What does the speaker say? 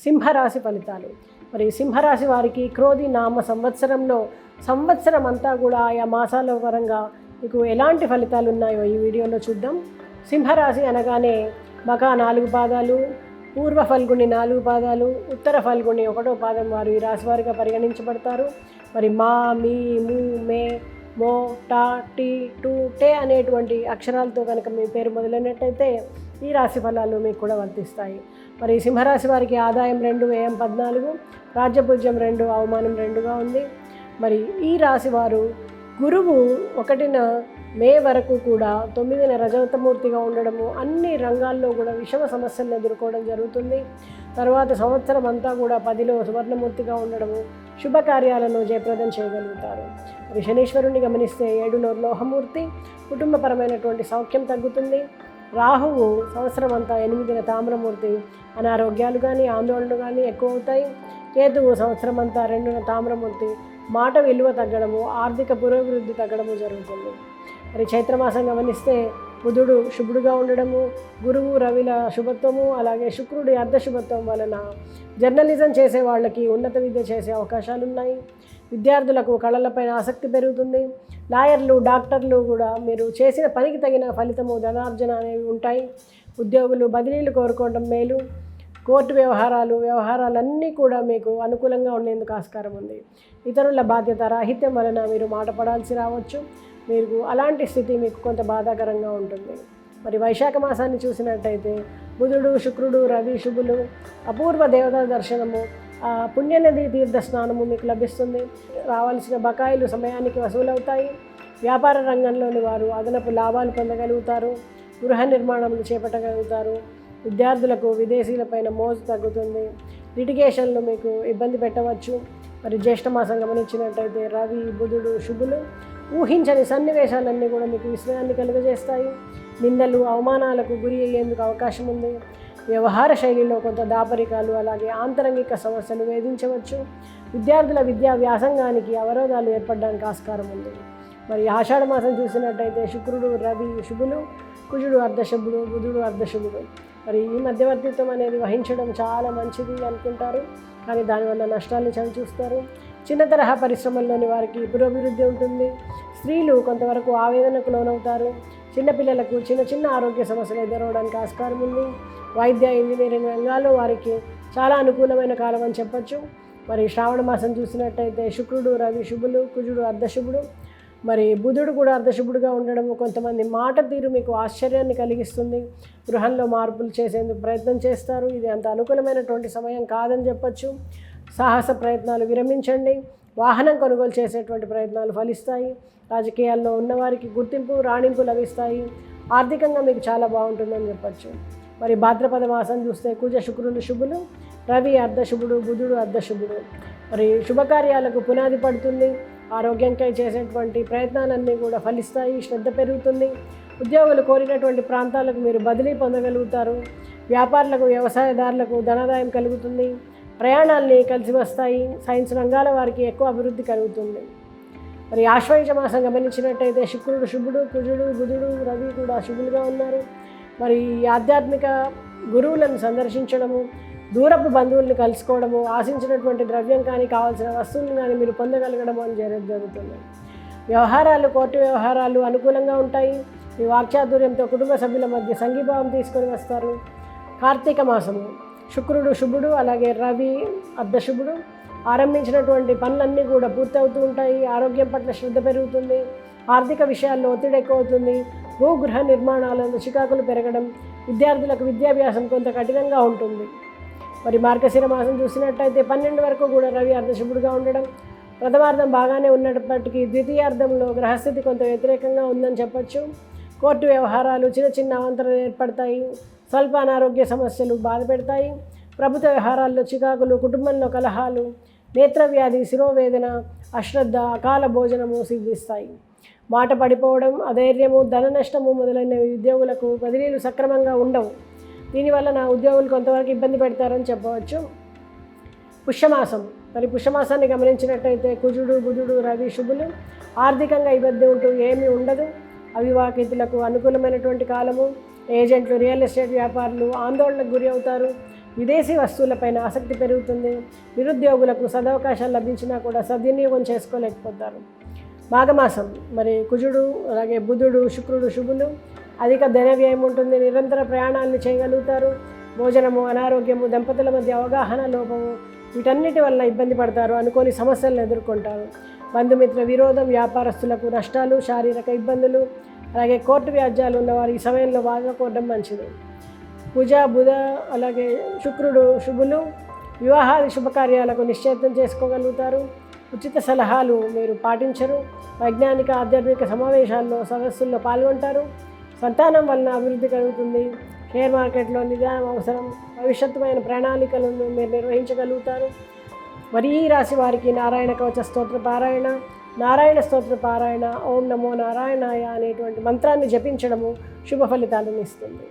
సింహరాశి ఫలితాలు. మరి సింహరాశి వారికి క్రోధి నామ సంవత్సరంలో సంవత్సరం అంతా కూడా ఆయా మాసాల పరంగా మీకు ఎలాంటి ఫలితాలు ఉన్నాయో ఈ వీడియోలో చూద్దాం. సింహరాశి అనగానే మఖ 4 పాదాలు, పూర్వ ఫల్గుణి 4 పాదాలు, ఉత్తర ఫల్గుణి 1వ పాదం వారు ఈ రాశి వారిగా పరిగణించబడతారు. మరి మా, మీ, ము, మే, మో, టా, టీ, టు, టే అనేటువంటి అక్షరాలతో కనుక మీ పేరు మొదలైనట్టయితే ఈ రాశి ఫలాలు మీకు కూడా వర్తిస్తాయి. మరి సింహరాశి వారికి ఆదాయం 2, వ్యయం 14, రాజ్యపూజ్యం 2, అవమానం 2గా ఉంది. మరి ఈ రాశి వారు గురువు 1న మే వరకు కూడా 9న రజతమూర్తిగా ఉండడము, అన్ని రంగాల్లో కూడా విషమ సమస్యలను ఎదుర్కోవడం జరుగుతుంది. తర్వాత సంవత్సరం అంతా కూడా 10లో సువర్ణమూర్తిగా ఉండడము, శుభకార్యాలను జయప్రదం చేయగలుగుతారు. మరి శనీశ్వరుని గమనిస్తే 7లో లోహమూర్తి, కుటుంబపరమైనటువంటి సౌఖ్యం తగ్గుతుంది. రాహువు సంవత్సరం అంతా 8న తామ్రమూర్తి, అనారోగ్యాలు కానీ ఆందోళనలు కానీ ఎక్కువ అవుతాయి. కేతువు సంవత్సరం అంతా 2న తామ్రమూర్తి, మాట విలువ తగ్గడము, ఆర్థిక పురోభివృద్ధి తగ్గడము జరుగుతుంది. మరి చైత్రమాసం గమనిస్తే బుధుడు శుభుడుగా ఉండడము, గురువు రవిల శుభత్వము, అలాగే శుక్రుడి అర్ధశుభత్వం వలన జర్నలిజం చేసే వాళ్ళకి ఉన్నత విద్య చేసే అవకాశాలు ఉన్నాయి. విద్యార్థులకు కళలపైన ఆసక్తి పెరుగుతుంది. లాయర్లు, డాక్టర్లు కూడా మీరు చేసిన పనికి తగిన ఫలితము, ధనార్జన అనేవి ఉంటాయి. ఉద్యోగులు బదిలీలు కోరుకోవడం మేలు. కోర్టు వ్యవహారాలన్నీ కూడా మీకు అనుకూలంగా ఉండేందుకు ఆస్కారం ఉంది. ఇతరుల బాధ్యత రాహిత్యం వలన మీరు మాట పడాల్సి రావచ్చు. మీకు అలాంటి స్థితి మీకు కొంత బాధాకరంగా ఉంటుంది. మరి వైశాఖ మాసాన్ని చూసినట్టయితే బుధుడు, శుక్రుడు, రవి శుభులు, అపూర్వ దేవతా దర్శనము, పుణ్యనది తీర్థ స్నానము మీకు లభిస్తుంది. రావాల్సిన బకాయిలు సమయానికి వసూలవుతాయి. వ్యాపార రంగంలోని వారు అదనపు లాభాలు పొందగలుగుతారు. గృహ నిర్మాణములు చేపట్టగలుగుతారు. విద్యార్థులకు విదేశీలపైన మోజు తగ్గుతుంది. లిటిగేషన్లు మీకు ఇబ్బంది పెట్టవచ్చు. మరి జ్యేష్ఠమాసం గమనించినట్టయితే రవి, బుధుడు శుభులు, ఊహించని సన్నివేశాలన్నీ కూడా మీకు విస్మయాన్ని కలుగజేస్తాయి. నిందలు, అవమానాలకు గురి అయ్యేందుకు అవకాశం ఉంది. వ్యవహార శైలిలో కొంత దాపరికాలు, అలాగే ఆంతరంగిక సమస్యలు వేధించవచ్చు. విద్యార్థుల విద్యా వ్యాసంగానికి అవరోధాలు ఏర్పడడానికి ఆస్కారం ఉంది. మరి ఆషాఢ మాసం చూసినట్టయితే శుక్రుడు, రవి శుభులు, కుజుడు అర్ధశుభుడు, బుధుడు అర్ధశుభుడు. మరి ఈ మధ్యవర్తిత్వం అనేది వహించడం చాలా మంచిది అనుకుంటారు, కానీ దానివల్ల నష్టాలను చవిచూస్తారు. చిన్న తరహా పరిశ్రమల్లోని వారికి పురోభివృద్ధి ఉంటుంది. స్త్రీలు కొంతవరకు ఆవేదనకు లోనవుతారు. చిన్నపిల్లలకు చిన్న ఆరోగ్య సమస్యలు ఎదురవడానికి ఆస్కారం ఉంది. వైద్య, ఇంజనీరింగ్ రంగాల్లో వారికి చాలా అనుకూలమైన కాలం అని చెప్పచ్చు. మరి శ్రావణ మాసం చూసినట్టయితే శుక్రుడు, రవి శుభులు, కుజుడు అర్ధశుభుడు. మరి బుధుడు కూడా అర్ధశుభుడుగా ఉండడం కొంతమంది మాట తీరు మీకు ఆశ్చర్యాన్ని కలిగిస్తుంది. గృహంలో మార్పులు చేసేందుకు ప్రయత్నం చేస్తారు. ఇది అంత అనుకూలమైనటువంటి సమయం కాదని చెప్పచ్చు. సాహస ప్రయత్నాలు విరమించండి. వాహనం కొనుగోలు చేసేటువంటి ప్రయత్నాలు ఫలిస్తాయి. రాజకీయాల్లో ఉన్నవారికి గుర్తింపు, రాణింపు లభిస్తాయి. ఆర్థికంగా మీకు చాలా బాగుంటుందని చెప్పచ్చు. మరి భాద్రపద మాసం చూస్తే కుజ, శుక్రులు శుభులు, రవి అర్ధశుభుడు, బుధుడు అర్ధశుభుడు. మరి శుభకార్యాలకు పునాది పడుతుంది. ఆరోగ్యంకై చేసేటువంటి ప్రయత్నాలన్నీ కూడా ఫలిస్తాయి. శ్రద్ధ పెరుగుతుంది. ఉద్యోగులు కోరినటువంటి ప్రాంతాలకు మీరు బదిలీ పొందగలుగుతారు. వ్యాపారులకు, వ్యవసాయదారులకు ధనాదాయం కలుగుతుంది. ప్రయాణాలని కలిసి వస్తాయి. సైన్స్ రంగాల వారికి ఎక్కువ అభివృద్ధి కలుగుతుంది. మరి ఆశ్వయుజ మాసం గమనించినట్టయితే శుక్రుడు శుభుడు, కుజుడు, బుధుడు, రవి కూడా శుభులుగా ఉన్నారు. మరి ఆధ్యాత్మిక గురువులను సందర్శించడము, దూరపు బంధువులను కలుసుకోవడము, ఆశించినటువంటి ద్రవ్యం కానీ కావాల్సిన వస్తువులను కానీ మీరు పొందగలగడం అని జరుగుతుంది. వ్యవహారాలు, కోర్టు వ్యవహారాలు అనుకూలంగా ఉంటాయి. మీ వాక్చాతుర్యంతో కుటుంబ సభ్యుల మధ్య సంఘీభావం తీసుకొని వస్తారు. కార్తీక మాసము శుక్రుడు శుభుడు, అలాగే రవి అర్ధశుభుడు. ఆరంభించినటువంటి పనులన్నీ కూడా పూర్తవుతూ ఉంటాయి. ఆరోగ్యం పట్ల శ్రద్ధ పెరుగుతుంది. ఆర్థిక విషయాల్లో ఒత్తిడి ఎక్కువ అవుతుంది. భూగృహ నిర్మాణాలను చికాకులు పెరగడం, విద్యార్థులకు విద్యాభ్యాసం కొంత కఠినంగా ఉంటుంది. మరి మార్గశిర మాసం చూసినట్టయితే 12 వరకు కూడా రవి అర్ధశుభుడుగా ఉండడం, ప్రథమార్థం బాగానే ఉన్నప్పటికీ ద్వితీయార్థంలో గ్రహస్థితి కొంత వ్యతిరేకంగా ఉందని చెప్పచ్చు. కోర్టు వ్యవహారాలు చిన్న అవాంతరాలు ఏర్పడతాయి. స్వల్ప అనారోగ్య సమస్యలు బాధ పెడతాయి. ప్రభుత్వ వ్యవహారాల్లో చికాకులు, కుటుంబంలో కలహాలు, నేత్రవ్యాధి, శిరోవేదన, అశ్రద్ధ, అకాల భోజనము సిద్ధిస్తాయి. మాట పడిపోవడం, అధైర్యము, ధన నష్టము మొదలైనవి ఉద్యోగులకు బదిలీలు సక్రమంగా ఉండవు. దీనివల్ల ఉద్యోగులు కొంతవరకు ఇబ్బంది పెడతారని చెప్పవచ్చు. పుష్యమాసం, మరి పుష్యమాసాన్ని గమనించినట్టయితే కుజుడు, బుధుడు, రవి శుభులు. ఆర్థికంగా ఇబ్బంది ఉంటూ ఏమీ ఉండదు. అవివాహితులకు అనుకూలమైనటువంటి కాలము. ఏజెంట్లు, రియల్ ఎస్టేట్ వ్యాపారులు ఆందోళనకు గురి అవుతారు. విదేశీ వస్తువులపైన ఆసక్తి పెరుగుతుంది. నిరుద్యోగులకు సదవకాశాలు లభించినా కూడా సద్వినియోగం చేసుకోలేకపోతారు. మాఘమాసం మరి కుజుడు అలాగే బుధుడు శుక్రుడు శుభులు. అధిక ధన వ్యయం ఉంటుంది. నిరంతర ప్రయాణాలను చేయగలుగుతారు. భోజనము, అనారోగ్యము, దంపతుల మధ్య అవగాహన లోపము వీటన్నిటి వల్ల ఇబ్బంది పడతారు. అనుకోని సమస్యలను ఎదుర్కొంటారు. బంధుమిత్ర విరోధం, వ్యాపారస్తులకు నష్టాలు, శారీరక ఇబ్బందులు, అలాగే కోర్టు వ్యాజ్యాలు ఉన్నవారు ఈ సమయంలో బాగా కోరడం మంచిది. కుజ బుధ అలాగే శుక్రుడు శుభులు. వివాహాది శుభకార్యాలకు నిశ్చయితం చేసుకోగలుగుతారు. ఉచిత సలహాలు మీరు పాటించరు. వైజ్ఞానిక ఆధ్యాత్మిక సమావేశాల్లో సదస్సుల్లో పాల్గొంటారు. సంతానం వలన అభివృద్ధి కలుగుతుంది. షేర్ మార్కెట్లో నిదానం అవసరం. భవిష్యత్తుమైన ప్రణాళికలను మీరు నిర్వహించగలుగుతారు. మరి ఈ రాశి వారికి నారాయణ కవచ స్తోత్ర పారాయణ, నారాయణ స్తోత్ర పారాయణ, ఓం నమో నారాయణాయ అనేటువంటి మంత్రాన్ని జపించడము శుభ ఫలితాలను ఇస్తుంది.